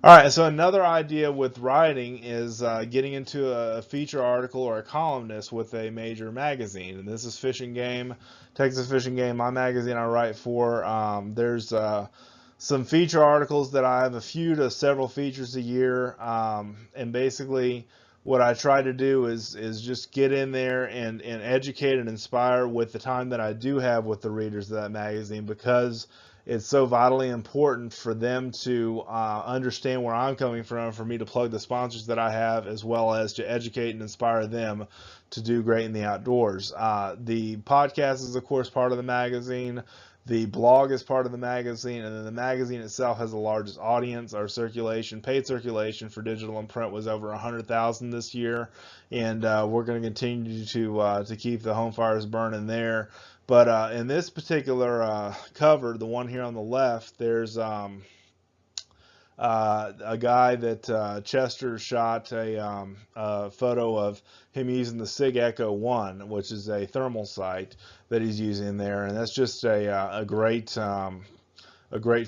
All right, so another idea with writing is getting into a feature article or a columnist with a major magazine. And this is Fishing Game, Texas Fishing Game, my magazine I write for. There's some feature articles that I have a few to several features a year. And basically, what I try to do is just get in there and educate and inspire with the time that I do have with the readers of that magazine, because it's so vitally important for them to understand where I'm coming from, for me to plug the sponsors that I have, as well as to educate and inspire them to do great in the outdoors. The podcast is, of course, part of the magazine. The blog is part of the magazine, and then the magazine itself has the largest audience. Our circulation, paid circulation for digital and print, was over 100,000 this year, and we're going to continue to keep the home fires burning there. But in this particular cover, the one here on the left, there's a guy that Chester shot a photo of him using the Sig Echo 1, which is a thermal sight that he's using there, and that's just a great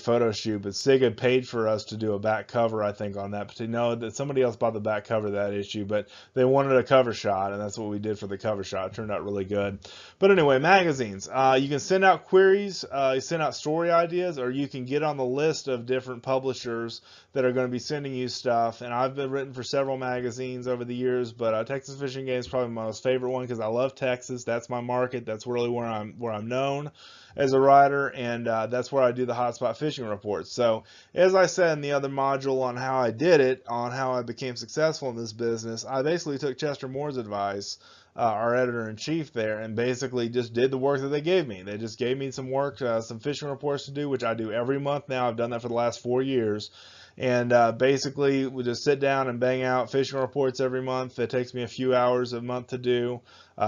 photo shoot. But Sig had paid for us to do a back cover, I think, on that. But no, that somebody else bought the back cover of that issue, but they wanted a cover shot, and that's what we did for the cover shot. It turned out really good. But anyway, magazines. You can send out queries, you send out story ideas, or you can get on the list of different publishers that are going to be sending you stuff. And I've been written for several magazines over the years, but Texas Fishing Game is probably my most favorite one because I love Texas. That's my market. That's really where I'm known as a writer, and that's where I do the hotspot fishing reports. So, as I said in the other module on how I did it, on how I became successful in this business, I basically took Chester Moore's advice, our editor-in-chief there, and basically just did the work that they gave me. They just gave me some work, some fishing reports to do, which I do every month now. I've done that for the last 4 years. And basically, we just sit down and bang out fishing reports every month. It takes me a few hours a month to do.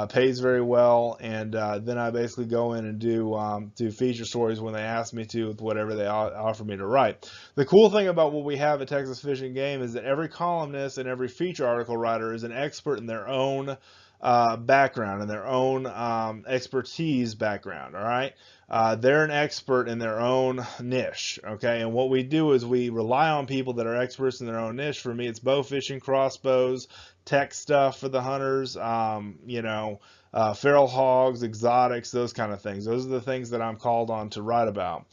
Pays very well, and then I basically go in and do feature stories when they ask me to, with whatever they offer me to write. The cool thing about what we have at Texas Fishing Game is that every columnist and every feature article writer is an expert in their own background and their own expertise background. All right, they're an expert in their own niche. Okay, and what we do is we rely on people that are experts in their own niche. For me, it's bow fishing, crossbows, tech stuff for the hunters, feral hogs, exotics, those kind of things. Those are the things that I'm called on to write about.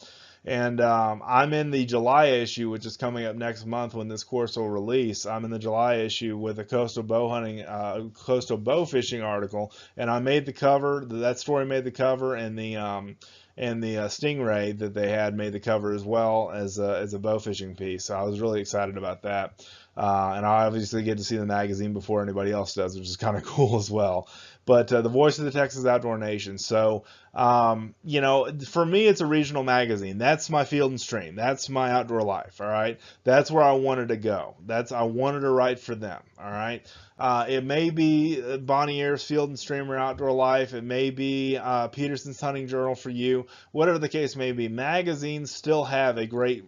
And I'm in the July issue, which is coming up next month when this course will release. I'm in the July issue with a coastal bow fishing article, and I made the cover. That story made the cover, and the stingray that they had made the cover as well as a bow fishing piece. So I was really excited about that. And I obviously get to see the magazine before anybody else does, which is kind of cool as well. But the voice of the Texas Outdoor Nation. So, for me, it's a regional magazine. That's my field and stream. That's my outdoor life. All right. That's where I wanted to go. I wanted to write for them. All right. It may be Bonnie Ayre's Field and Stream or Outdoor Life. It may be Peterson's Hunting Journal for you. Whatever the case may be, magazines still have a great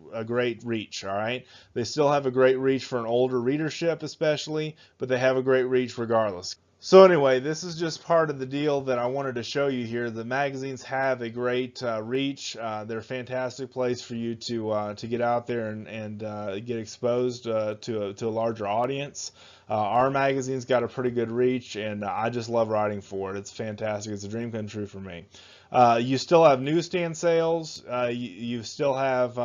reach. All right. They still have a great reach for an older readership, especially, but they have a great reach regardless. So anyway, this is just part of the deal that I wanted to show you here. The magazines have a great reach. They're a fantastic place for you to get out there and get exposed to a larger audience. Our magazine's got a pretty good reach, and I just love writing for it. It's fantastic. It's a dream come true for me. You still have newsstand sales. You still have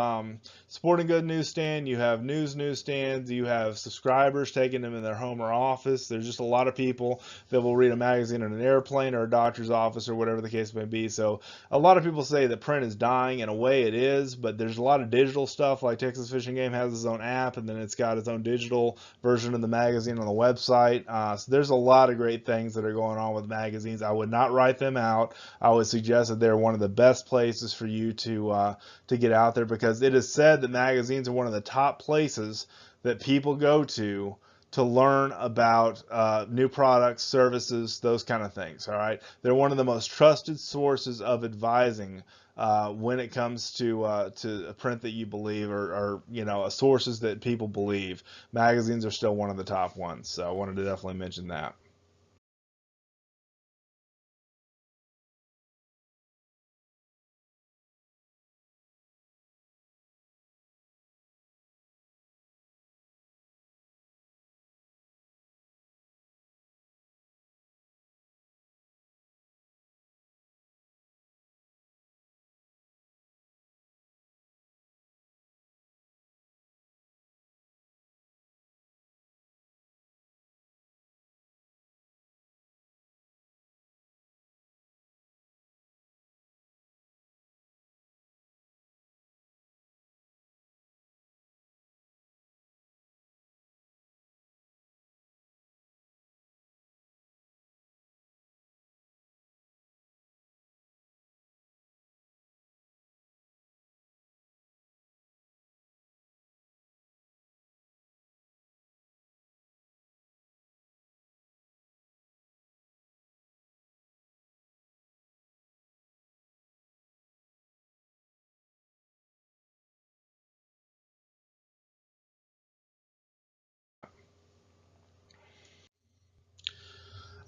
sporting good newsstand. You have news newsstands. You have subscribers taking them in their home or office. There's just a lot of people that will read a magazine in an airplane or a doctor's office or whatever the case may be. So a lot of people say that print is dying. In a way, it is, but there's a lot of digital stuff. Like Texas Fishing Game has its own app, and then it's got its own digital version of the magazine on the website. So there's a lot of great things that are going on with magazines. I would not write them out. I would suggest that they're one of the best places for you to get out there, because it is said that magazines are one of the top places that people go to learn about new products, services, those kind of things. All right, they're one of the most trusted sources of advising when it comes to a print that you believe, or sources that people believe. Magazines are still one of the top ones, so I wanted to definitely mention that.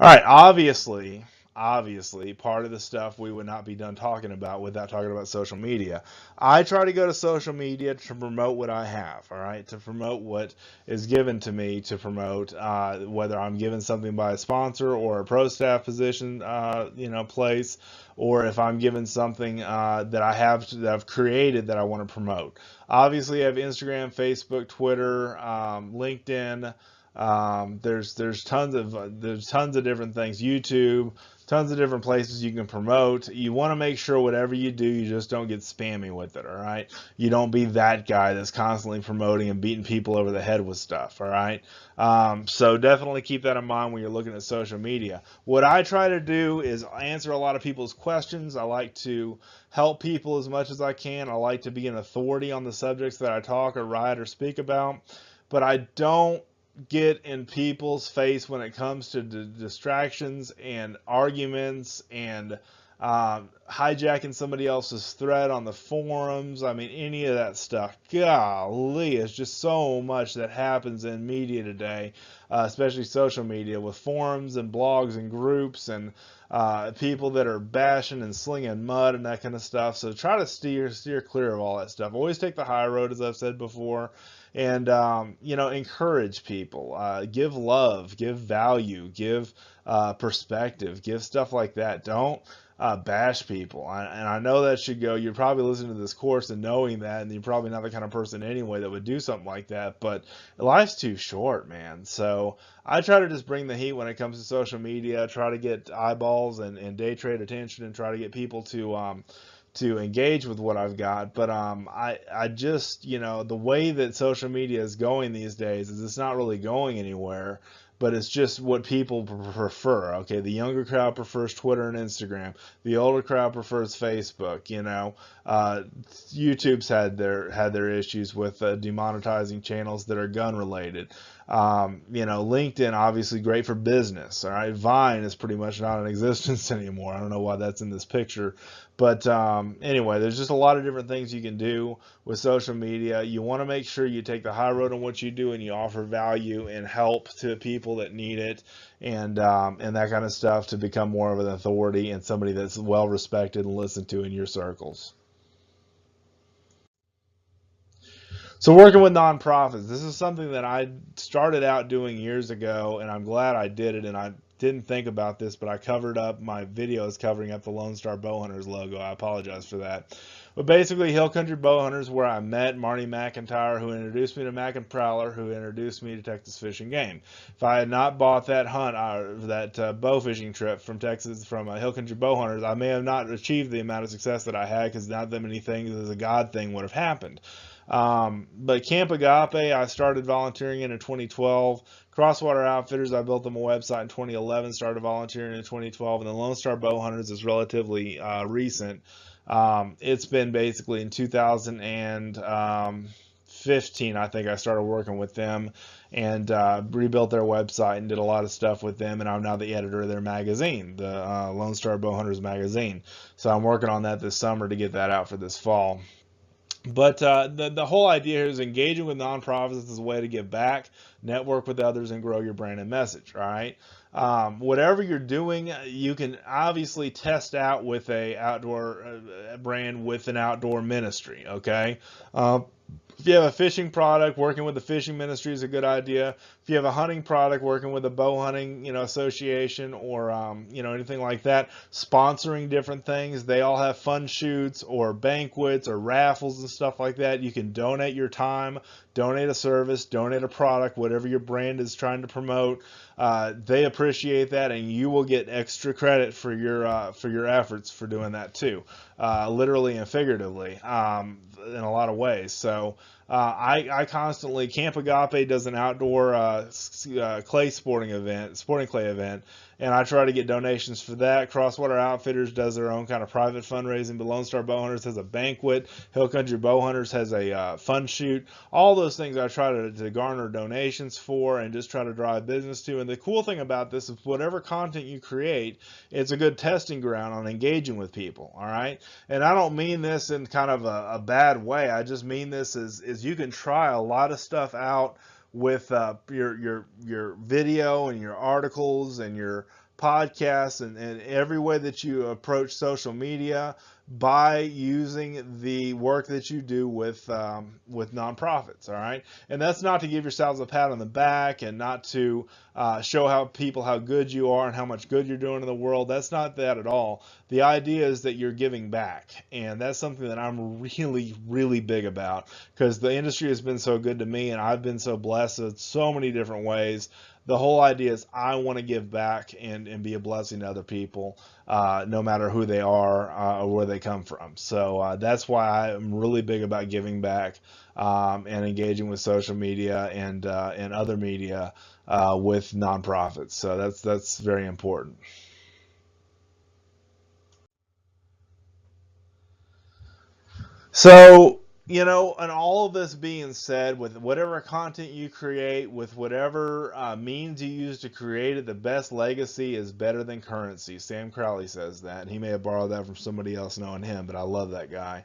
All right, obviously, part of the stuff we would not be done talking about without talking about social media. I try to go to social media to promote what I have, all right, to promote what is given to me to promote, whether I'm given something by a sponsor or a pro staff position, place, or if I'm given something that I've created that I want to promote. Obviously, I have Instagram, Facebook, Twitter, LinkedIn. There's tons of different things. YouTube, tons of different places you can promote. You want to make sure whatever you do, you just don't get spammy with it. All right, you don't be that guy that's constantly promoting and beating people over the head with stuff. All right, so definitely keep that in mind when you're looking at social media. What I try to do is answer a lot of people's questions. I like to help people as much as I can. I like to be an authority on the subjects that I talk or write or speak about, but I don't get in people's face when it comes to distractions and arguments and hijacking somebody else's thread on the forums. I mean, any of that stuff. Golly, it's just so much that happens in media today, especially social media, with forums and blogs and groups and people that are bashing and slinging mud and that kind of stuff. So try to steer clear of all that stuff. Always take the high road, as I've said before, and encourage people, give love, give value, give perspective, give stuff like that. Don't bash people. And I know that should go. You're probably listening to this course and knowing that, and you're probably not the kind of person anyway that would do something like that. But life's too short, man. So I try to just bring the heat when it comes to social media. Try to get eyeballs and day trade attention, and try to get people to engage with what I've got. But I just, the way that social media is going these days is it's not really going anywhere, but it's just what people prefer. Okay, the younger crowd prefers Twitter and Instagram. The older crowd prefers Facebook. YouTube's had their issues with demonetizing channels that are gun related. LinkedIn obviously great for business. All right, Vine is pretty much not in existence anymore. I don't know why that's in this picture, but anyway, there's just a lot of different things you can do with social media. You want to make sure you take the high road on what you do and you offer value and help to people that need it, and that kind of stuff, to become more of an authority and somebody that's well respected and listened to in your circles. So working with nonprofits, this is something that I started out doing years ago, and I'm glad I did it. And I didn't think about this, but I covered up my videos covering up the Lone Star Bowhunters logo. I apologize for that. But basically, Hill Country Bowhunters, where I met Marty McIntyre, who introduced me to Mac and Prowler, who introduced me to Texas Fish and Game. If I had not bought that bow fishing trip from Texas, from Hill Country Bowhunters, I may have not achieved the amount of success that I had, because not that many things as a God thing would have happened. But Camp Agape, I started volunteering in 2012. Crosswater Outfitters, I built them a website in 2011, started volunteering in 2012, and the Lone Star Bowhunters is relatively recent. It's been basically in 2015, I think I started working with them, and rebuilt their website and did a lot of stuff with them, and I'm now the editor of their magazine, the Lone Star Bowhunters magazine. So I'm working on that this summer to get that out for this fall. But the whole idea here is engaging with nonprofits is a way to give back, network with others, and grow your brand and message. All right. Whatever you're doing, you can obviously test out with a outdoor brand with an outdoor ministry. Okay. If you have a fishing product, working with the fishing ministry is a good idea. If you have a hunting product, working with a bow hunting, association, or anything like that, sponsoring different things. They all have fun shoots or banquets or raffles and stuff like that. You can donate your time, donate a service, donate a product, whatever your brand is trying to promote. They appreciate that, and you will get extra credit for your efforts for doing that too, literally and figuratively, in a lot of ways. So I constantly, Camp Agape does an outdoor clay sporting clay event, and I try to get donations for that. Crosswater Outfitters does their own kind of private fundraising, but Lone Star Bowhunters has a banquet. Hill Country Bowhunters has a fun shoot. All those things I try to garner donations for and just try to drive business to. And the cool thing about this is whatever content you create, it's a good testing ground on engaging with people. All right, and I don't mean this in kind of a bad way. I just mean this as you can try a lot of stuff out with your video and your articles and your podcasts, and every way that you approach social media by using the work that you do with nonprofits. All right, and that's not to give yourselves a pat on the back and not to show how good you are and how much good you're doing in the world. That's not that at all. The idea is that you're giving back, and that's something that I'm really, really big about, because the industry has been so good to me, and I've been so blessed in so many different ways. The whole idea is I want to give back and be a blessing to other people, no matter who they are or where they come from. So that's why I'm really big about giving back and engaging with social media and other media with nonprofits. So that's very important. So, and all of this being said, with whatever content you create, with whatever means you use to create it, the best legacy is better than currency. Sam Crowley says that. He may have borrowed that from somebody else knowing him, but I love that guy.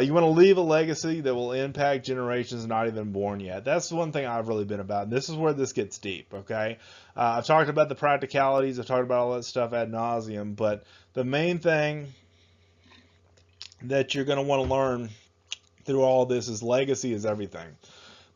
You want to leave a legacy that will impact generations not even born yet. That's one thing I've really been about. And this is where this gets deep, okay? I've talked about the practicalities, I've talked about all that stuff ad nauseum, but the main thing that you're going to want to learn through all this is legacy is everything.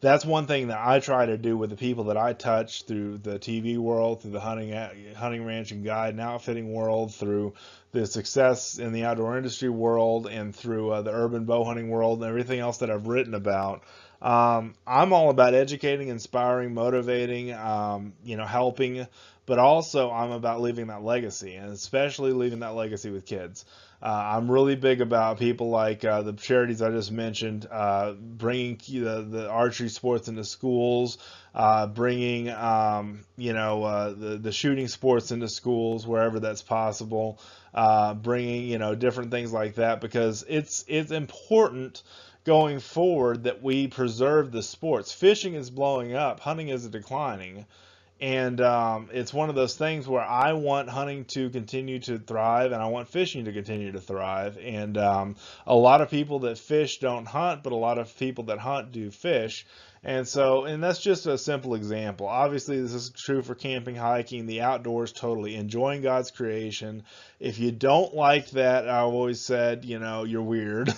That's one thing that I try to do with the people that I touch through the TV world, through the hunting ranch and guide and outfitting world, through the success in the outdoor industry world, and through the urban bow hunting world and everything else that I've written about. I'm all about educating, inspiring, motivating, helping, but also I'm about leaving that legacy, and especially leaving that legacy with kids. I'm really big about people like the charities I just mentioned, bringing the archery sports into schools, bringing the shooting sports into schools wherever that's possible, bringing different things like that, because it's important going forward that we preserve the sports. Fishing is blowing up, hunting is declining. And it's one of those things where I want hunting to continue to thrive, and I want fishing to continue to thrive. And a lot of people that fish don't hunt, but a lot of people that hunt do fish. And that's just a simple example. Obviously, this is true for camping, hiking, the outdoors, totally enjoying God's creation. If you don't like that, I've always said, you're weird.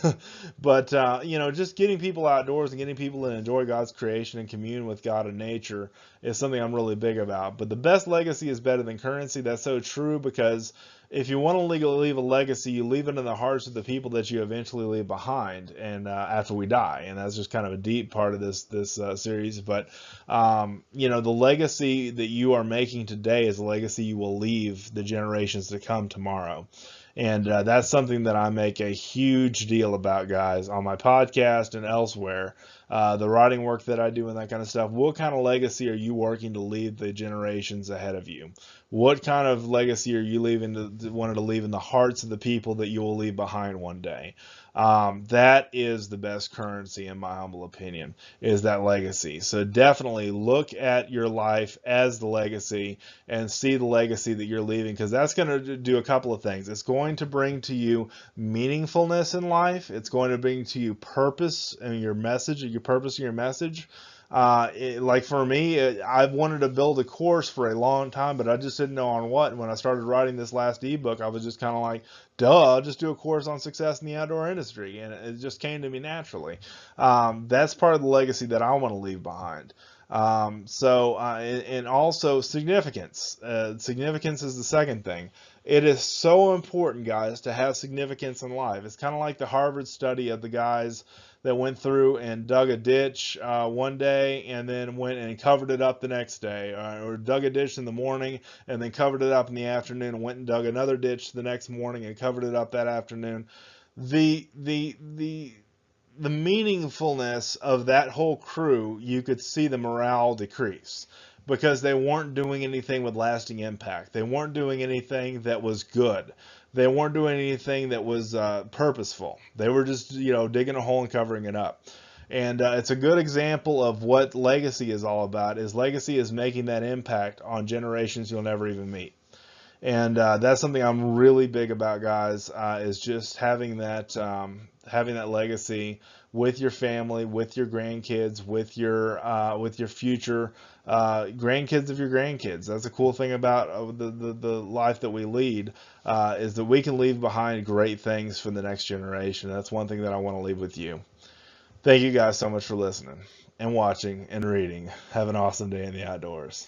But, just getting people outdoors and getting people to enjoy God's creation and commune with God and nature is something I'm really big about. But the best legacy is better than currency. That's so true, because if you want to leave a legacy, you leave it in the hearts of the people that you eventually leave behind, and after we die. And that's just kind of a deep part of this series. But the legacy that you are making today is a legacy you will leave the generations to come tomorrow. And that's something that I make a huge deal about, guys, on my podcast and elsewhere. The writing work that I do and that kind of stuff. What kind of legacy are you working to leave the generations ahead of you? What kind of legacy are you wanting to leave in the hearts of the people that you will leave behind one day? That is the best currency, in my humble opinion, is that legacy. So definitely look at your life as the legacy and see the legacy that you're leaving, because that's going to do a couple of things. It's going to bring to you meaningfulness in life. It's going to bring to you purpose and your message, your purpose and your message. Like for me, I've wanted to build a course for a long time, but I just didn't know on what. And when I started writing this last ebook, I was just kind of like, duh, I'll just do a course on success in the outdoor industry. And it just came to me naturally. That's part of the legacy that I want to leave behind. And also significance. Significance is the second thing. It is so important, guys, to have significance in life. It's kind of like the Harvard study of the guys that went through and dug a ditch one day and then went and covered it up the next day, or dug a ditch in the morning and then covered it up in the afternoon, and went and dug another ditch the next morning and covered it up that afternoon. The meaningfulness of that whole crew, you could see the morale decrease, because they weren't doing anything with lasting impact. They weren't doing anything that was good. They weren't doing anything that was purposeful. They were just, digging a hole and covering it up. And it's a good example of what legacy is all about. Is legacy is making that impact on generations you'll never even meet. And that's something I'm really big about, guys, is just having that having that legacy with your family, with your grandkids, with your future grandkids of your grandkids. That's the cool thing about the life that we lead, is that we can leave behind great things for the next generation. That's one thing that I want to leave with you. Thank you guys so much for listening and watching and reading. Have an awesome day in the outdoors.